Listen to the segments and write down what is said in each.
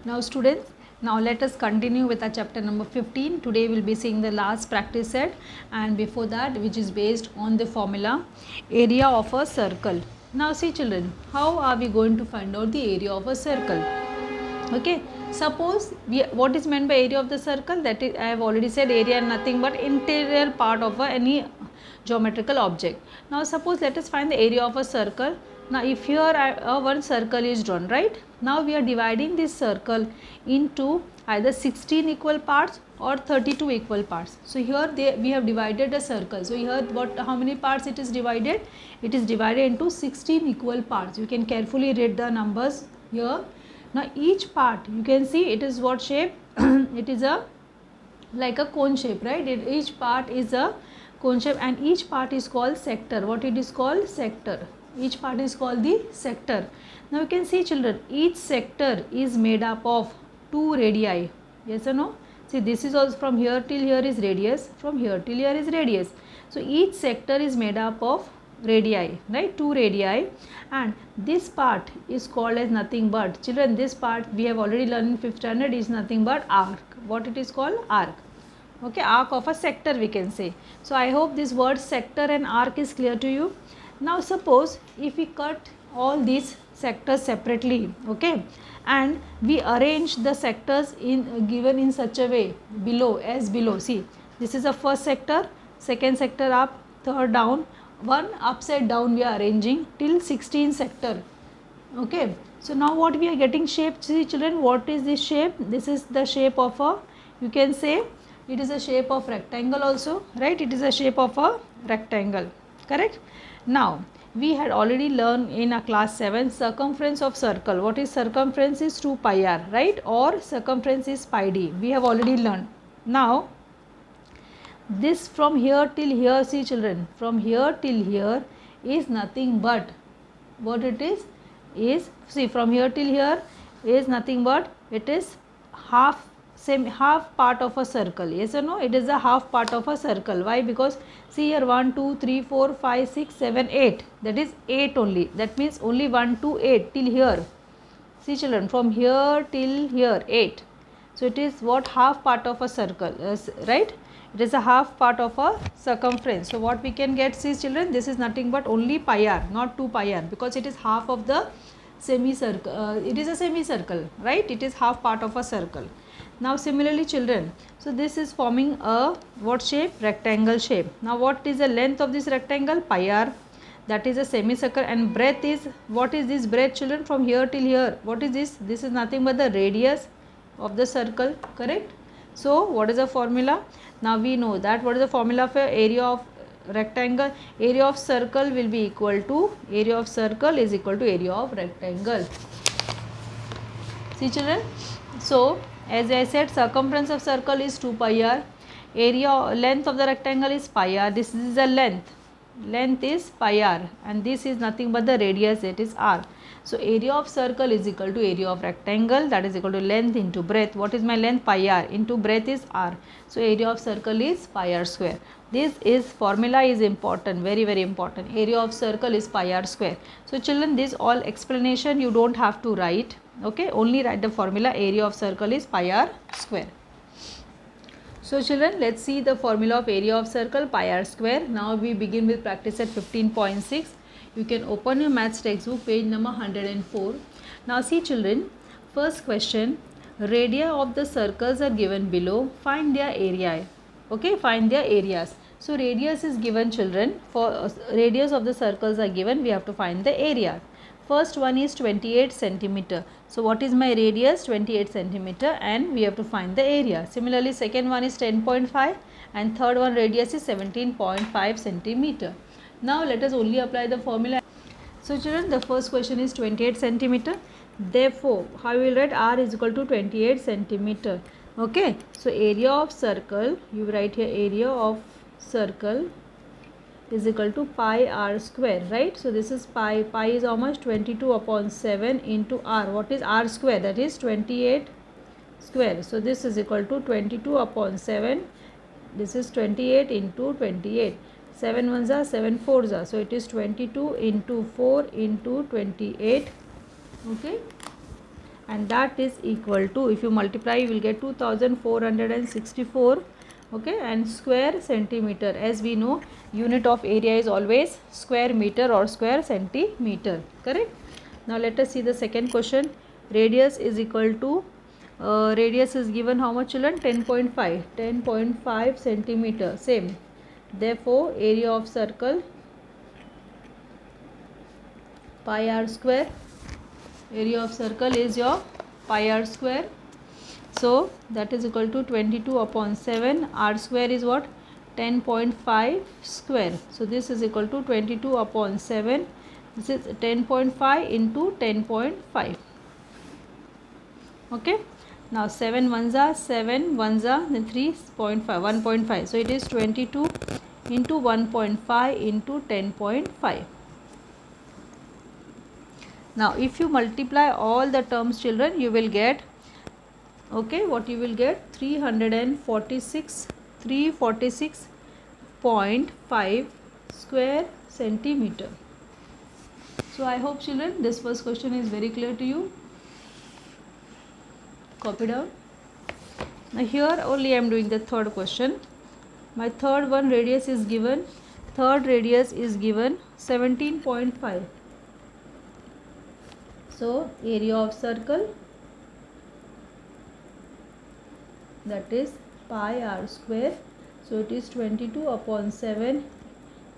Now students, now let us continue with our chapter number 15. Today we will be seeing the last practice set, and before that, which is based on the formula area of a circle. Now see children, how are we going to find out the area of a circle? Okay, suppose what is meant by area of the circle? That is, I have already said, area nothing but interior part of any geometrical object. Now suppose let us find the area of a circle. Now if here one circle is drawn, right? Now we are dividing this circle into either 16 equal parts or 32 equal parts. So here we have divided a circle. So here how many parts it is divided? It is divided into 16 equal parts. You can carefully read the numbers here. Now each part, you can see it is what shape? It is a like a cone shape, right? Each part is a cone shape, and each part is called sector. What it is called? Sector. Each part is called the sector. Now you can see children, each sector is made up of 2 radii. Yes or no? See, this is also from here till here is radius, from here till here is radius. So each sector is made up of radii, right? 2 radii, and this part is called as nothing but, children, this part we have already learned in 5th standard, is nothing but arc. What it is called? Arc. Okay, arc of a sector we can say. So I hope this word sector and arc is clear to you. Now suppose if we cut all these sectors separately, okay, and we arrange the sectors in given in such a way below, as below. See, this is the first sector, second sector up, third down, one upside down we are arranging till 16 sector. Okay, so now what we are getting shape? See children, what is this shape? This is the shape of a, you can say it is a shape of rectangle also, right? It is a shape of a rectangle, correct? Now we had already learned in a class 7 circumference of circle. What is circumference? Is 2 pi r, right? Or circumference is pi d. We have already learned. Now this from here till here, see children, from here till here is nothing but, what it is see, from here till here is nothing but, it is half part of a circle. Yes or no? It is a half part of a circle. Why? Because see here 1 2 3 4 5 6 7 8, that is 8 only. That means only 1 to 8 till here. See children, from here till here 8. So it is what? Half part of a circle, right? It is a half part of a circumference. So what we can get, see children, this is nothing but only pi r, not 2 pi r, because it is half of the semicircle. It is a semicircle, right? It is half part of a circle. Now similarly children, so this is forming a what shape? Rectangle shape. Now what is the length of this rectangle? Pi r. That is a semicircle, and breadth is, what is this breadth children? From here till here, what is this? This is nothing but the radius of the circle, correct? So what is the formula? Now we know that what is the formula for area of rectangle? Area of circle will be equal to, area of circle is equal to area of rectangle. See children, so as I said, circumference of circle is 2 pi r, area length of the rectangle is pi r. This is the length is pi r, and this is nothing but the radius, it is r. So area of circle is equal to area of rectangle, that is equal to length into breadth. What is my length? Pi r, into breadth is r. So area of circle is pi r square. This is formula is important, very very important. Area of circle is pi r square. So children, this all explanation you don't have to write, okay, only write the formula. Area of circle is pi r square. So children, let's see the formula of area of circle, pi r square. Now we begin with practice at 15.6. You can open your maths textbook, page number 104. Now see children, first question, radii of the circles are given below, find their area. Okay, find their areas. So radius is given children, for radius of the circles are given, we have to find the area. First one is 28 centimeter. So what is my radius? 28 centimeter, and we have to find the area. Similarly second one is 10.5, and third one radius is 17.5 centimeter. Now let us only apply the formula. So children, the first question is 28 centimeter. Therefore, how we will write? R is equal to 28 centimeter. Okay. So area of circle, you write here area of circle is equal to pi r square, right? So this is pi. Pi is how much? 22 upon 7 into r. What is r square? That is 28 square. So this is equal to 22 upon 7. This is 28 into 28. 7 ones are 7 fours are, so it is 22 into 4 into 28. Okay, and that is equal to, if you multiply you will get 2464, okay, and square centimeter. As we know, unit of area is always square meter or square centimeter, correct. Now let us see the second question. Radius is equal to, radius is given how much, children? 10.5 centimeter, same. Therefore area of circle pi r square, area of circle is your pi r square. So that is equal to 22 upon 7. R square is what? 10.5 square. So this is equal to 22 upon 7. This is 10.5 into 10.5. Okay. Now 7 ones are 7 ones are, then 3.5, 1.5. So it is 22 into 1.5 into 10.5. Now if you multiply all the terms, children, you will get, okay, what you will get? 346.5 square centimeter. So I hope, children, this first question is very clear to you. Copy down. Now here only I am doing the third question. My third one, radius is given. Third radius is given 17.5. So area of circle, that is pi r square. So it is 22 upon 7.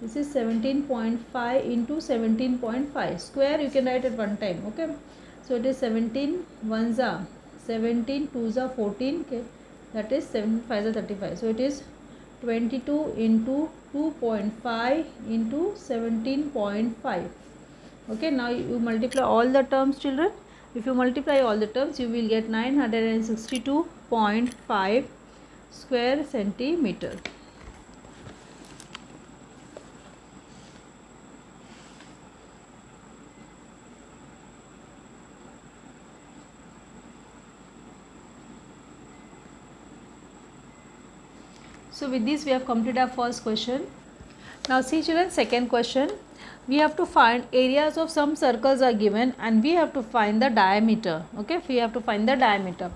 This is 17.5 into 17.5. Square you can write at one time, okay. So it is 17 ones are 17, 2s are 14, okay, that is 7 5s are 35. So it is 22 into 2.5 into 17.5. Okay, now you multiply all the terms, children. If you multiply all the terms, you will get 962.5 square centimeter. So with this we have completed our first question. Now see, children, second question. We have to find areas of some circles are given and we have to find the diameter. Okay, we have to find the diameter.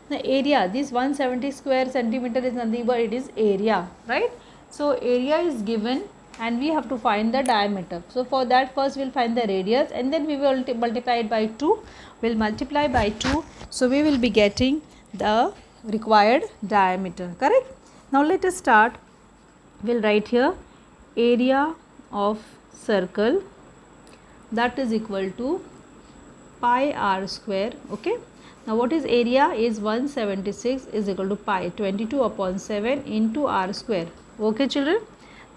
The area, this 170 square centimeter is nothing but it is area, right? So area is given and we have to find the diameter. So for that, first we will find the radius and then we will multiply it by 2. We will multiply by 2. So we will be getting the required diameter, correct? Now let us start. We will write here area of circle, that is equal to pi r square. Okay. Now what is area? Is 176 is equal to pi 22 upon 7 into r square. Okay, children.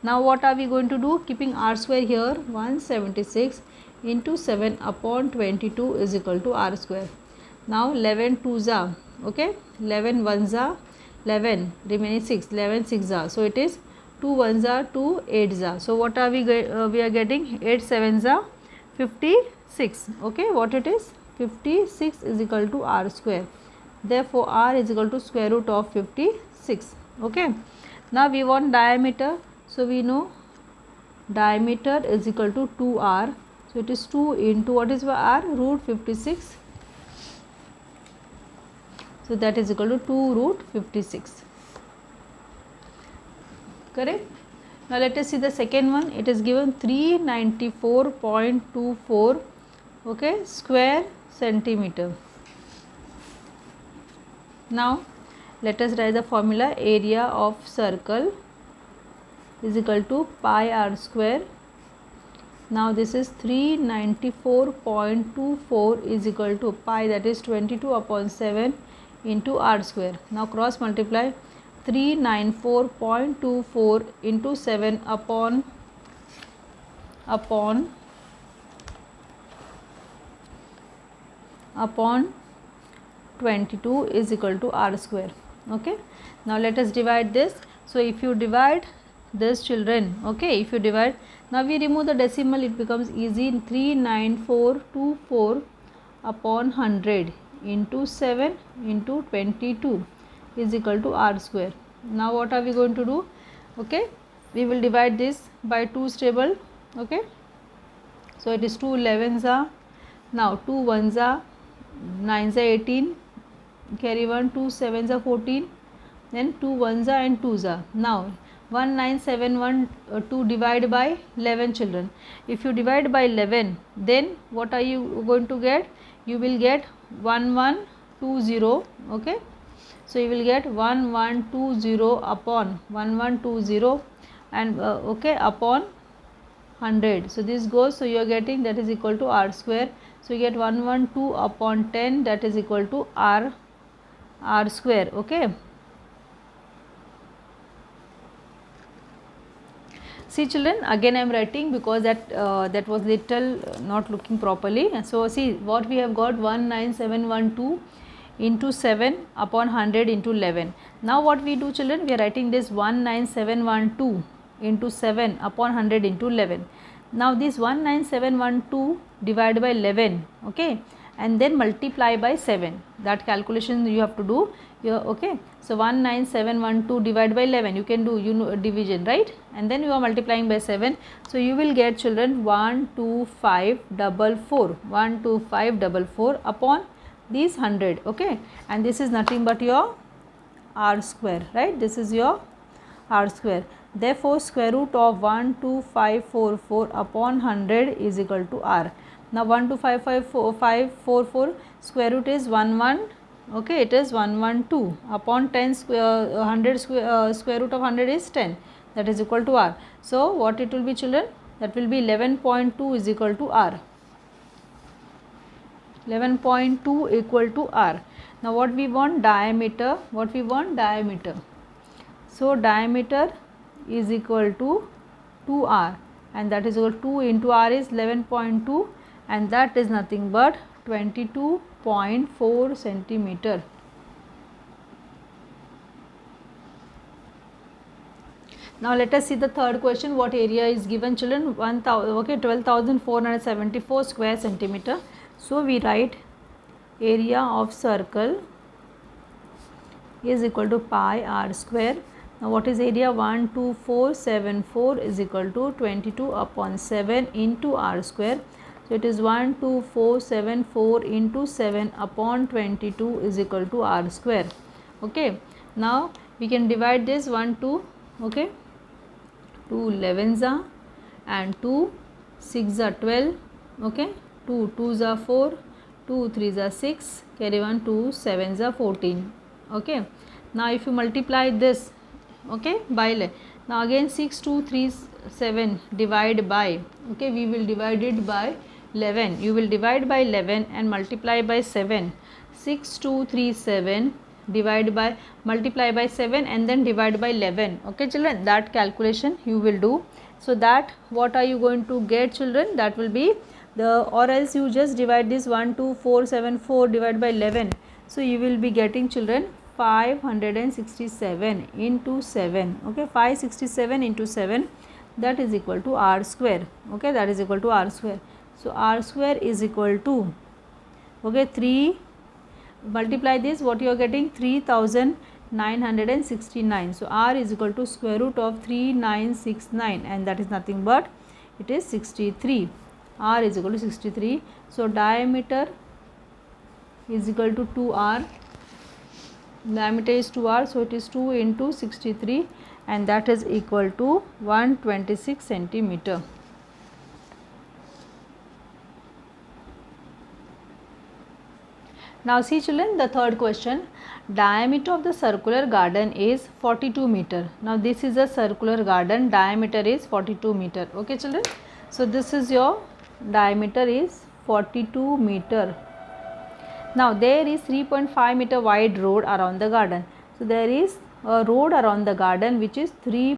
Now what are we going to do? Keeping r square here, 176 into 7 upon 22 is equal to r square. Now 11 2s are, okay, 11 1s are 11, remaining 6, 11 6s are. So it is 2 1s are 2 8s are. So what are we are getting? 8 7s are 56. Okay, what it is? 56 is equal to r square. Therefore r is equal to square root of 56. Okay. Now we want diameter. So we know diameter is equal to 2r. So it is 2 into what is r? Root 56. So that is equal to 2 root 56. Correct. Now let us see the second one. It is given 394.24, okay, square centimeter. Now let us write the formula. Area of circle is equal to pi r square. Now this is 394.24 is equal to pi, that is 22 upon 7 into r square. Now cross multiply. 394.24 into 7 upon 22 is equal to r square. Okay. Now let us divide this. So if you divide this, children, okay, if you divide, now we remove the decimal, it becomes easy. 39424 upon 100 into 7 into 22 is equal to r square. Now what are we going to do? Okay, we will divide this by 2's table. Okay, so it is 2 11s are, now 2 1s are, 9s are 18, carry 1, 2 7s are 14, then 2 1s are and 2s are. Now 19712 divide by 11 children. If you divide by 11, then what are you going to get? You will get 1120. Okay, so you will get 1120 upon 1120 and okay, upon 100. So this goes, so you are getting that is equal to r square. So you get 112 upon 10, that is equal to r square. Okay, see children, again I am writing because that was little not looking properly. So see what we have got, 19712 into 7 upon 100 into 11. Now what we do children, we are writing this 19712 into 7 upon 100 into 11. Now this 19712 divided by 11, okay, and then multiply by 7. That calculation you have to do here. Okay, so 19712 divided by 11, you can do, you know, division, right, and then you are multiplying by 7. So you will get children 12544 12544 upon these 100. Okay, and this is nothing but your r square, right, this is your r square. Therefore square root of 12544 upon 100 is equal to r. Now 12544 square root is 11, okay, it is 112 upon 10 square 100 square root of 100 is 10, that is equal to r. So what it will be children, that will be 11.2 is equal to r. 11.2 equal to r. Now what we want, diameter, what we want, diameter. So diameter is equal to 2r, and that is equal to 2 into r is 11.2, and that is nothing but 22.4 centimeter. Now let us see the third question. What area is given children? 12,474 square centimeter. So we write area of circle is equal to pi r square. Now what is area? 12474 is equal to 22 upon 7 into r square. So it is 12474 into 7 upon 22 is equal to r square. Okay, now we can divide this 1 2, okay, 2 11s are and 2 6s are 12, okay, 2 2s are 4, 2 3s are 6, carry 1 2 7s are 14. Okay, now if you multiply this, okay, by now again 6 2 3 7 divide by, okay, we will divide it by 11. You will divide by 11 and multiply by 7. 6 2 3 7 divide by, multiply by 7 and then divide by 11. Okay children, that calculation you will do. So that what are you going to get children, that will be the, or else you just divide this 12474 divided by 11. So you will be getting children 567 into 7, okay, 567 into 7, that is equal to r square. Okay, that is equal to r square. So r square is equal to, okay, 3, multiply this, what you are getting, 3969. So r is equal to square root of 3969, and that is nothing but it is 63. R is equal to 63. So diameter is equal to 2r, diameter is 2r, so it is 2 into 63, and that is equal to 126 centimeter. Now see children, the third question, diameter of the circular garden is 42 meter. Now this is a circular garden, diameter is 42 meter. Okay children, so this is your diameter is 42 meter. Now there is 3.5 meter wide road around the garden. So there is a road around the garden which is 3